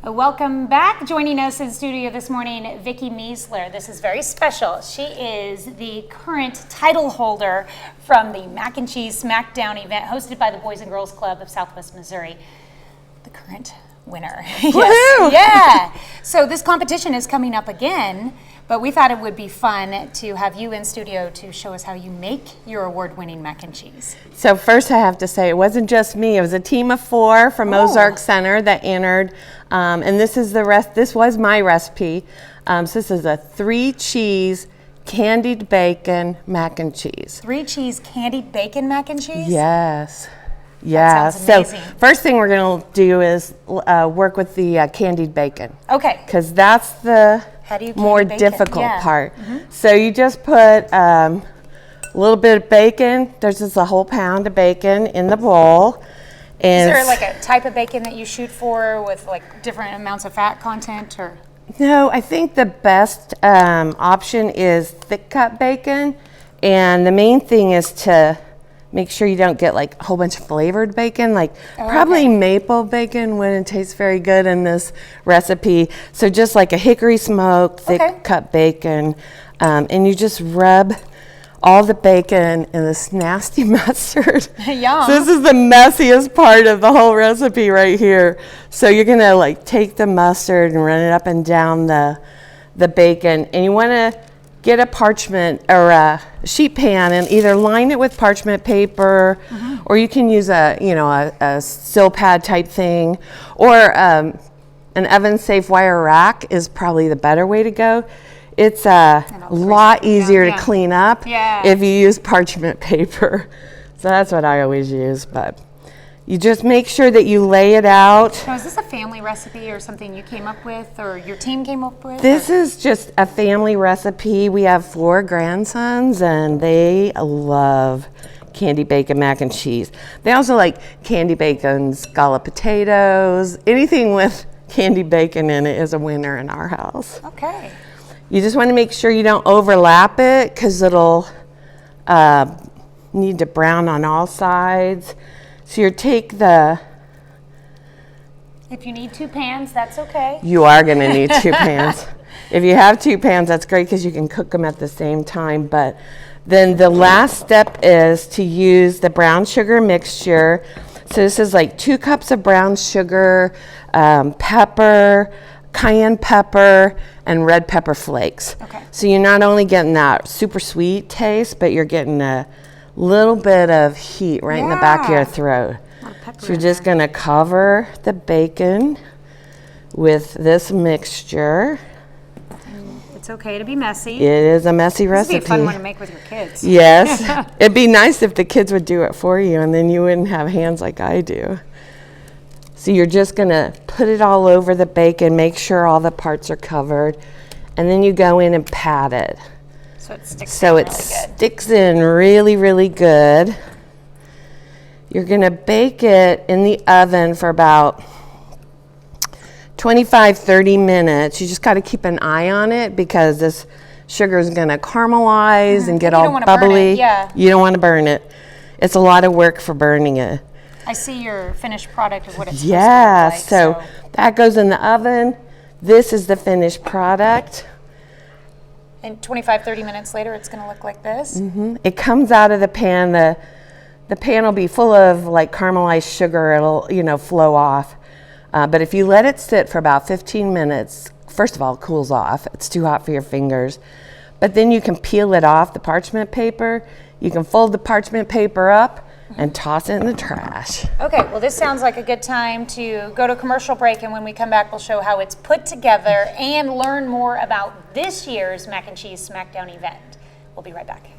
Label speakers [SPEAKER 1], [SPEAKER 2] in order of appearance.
[SPEAKER 1] Welcome back. Joining us in studio this morning, Vicki Meisler. This is very special. She is the current title holder from the Mac and Cheese Smackdown event hosted by the Boys and Girls Club of Southwest Missouri. The current winner. Yes.
[SPEAKER 2] Woohoo!
[SPEAKER 1] Yeah. So this competition is coming up again, but we thought it would be fun to have you in studio to show us how you make your award-winning mac and cheese.
[SPEAKER 2] So first I have to say, it wasn't just me. It was a team of 4 from Ozark Center that entered. And this is this was my recipe. So this is a 3-cheese candied bacon mac and cheese.
[SPEAKER 1] 3-cheese candied bacon mac and cheese?
[SPEAKER 2] Yes. Yeah.
[SPEAKER 1] That sounds amazing.
[SPEAKER 2] So first thing we're going to do is work with the candied bacon.
[SPEAKER 1] Okay.
[SPEAKER 2] Because that's the more difficult part. So you just put a little bit of bacon. There's just a whole pound of bacon in the bowl. And
[SPEAKER 1] is there like a type of bacon that you shoot for with like different amounts of fat content or?
[SPEAKER 2] No, I think the best option is thick cut bacon. And the main thing is to make sure you don't get like a whole bunch of flavored bacon. Like probably maple bacon wouldn't taste very good in this recipe. So just like a hickory smoked thick cut bacon. And you just rub all the bacon in this nasty mustard.
[SPEAKER 1] Yum.
[SPEAKER 2] So this is the messiest part of the whole recipe right here. So you're gonna like take the mustard and run it up and down the bacon. And you wanna get a parchment or a sheet pan and either line it with parchment paper, or you can use a sill pad type thing, or an oven safe wire rack is probably the better way to go. It's a lot easier to clean up if you use parchment paper. So that's what I always use, but you just make sure that you lay it out.
[SPEAKER 1] Now, is this a family recipe or something you came up with or your team came up with?
[SPEAKER 2] This is just a family recipe. We have 4 grandsons and they love candy bacon mac and cheese. They also like candy bacon, scalloped potatoes. Anything with candy bacon in it is a winner in our house.
[SPEAKER 1] Okay.
[SPEAKER 2] You just want to make sure you don't overlap it because it'll need to brown on all sides. So you take
[SPEAKER 1] if you need 2 pans, that's okay.
[SPEAKER 2] You are going to need 2 pans. If you have 2 pans, that's great because you can cook them at the same time. But then the last step is to use the brown sugar mixture. So this is like 2 cups of brown sugar, pepper, cayenne pepper, and red pepper flakes. Okay. So you're not only getting that super sweet taste, but you're getting a little bit of heat right in the back of your throat. So you're just going to cover the bacon with this mixture.
[SPEAKER 1] It's okay to be messy.
[SPEAKER 2] It is a messy recipe.
[SPEAKER 1] This would be a fun one to make with your kids.
[SPEAKER 2] Yes. It'd be nice if the kids would do it for you and then you wouldn't have hands like I do. So you're just going to put it all over the bacon, make sure all the parts are covered, and then you go in and pat it.
[SPEAKER 1] So it
[SPEAKER 2] sticks in really, really good. You're going to bake it in the oven for about 25-30 minutes. You just got to keep an eye on it because this sugar is going to caramelize and get all bubbly. You don't want to burn it. It's a lot of work for burning it.
[SPEAKER 1] I see your finished product of what it's supposed to look like.
[SPEAKER 2] So that goes in the oven. This is the finished product.
[SPEAKER 1] And 25-30 minutes later, it's going to look like this?
[SPEAKER 2] It comes out of the pan. The pan will be full of like caramelized sugar. It'll, flow off. But if you let it sit for about 15 minutes, first of all, it cools off. It's too hot for your fingers. But then you can peel it off the parchment paper. You can fold the parchment paper up and toss it in the trash.
[SPEAKER 1] Okay, well this sounds like a good time to go to commercial break, and when we come back we'll show how it's put together and learn more about this year's Mac and Cheese Smackdown event. We'll be right back.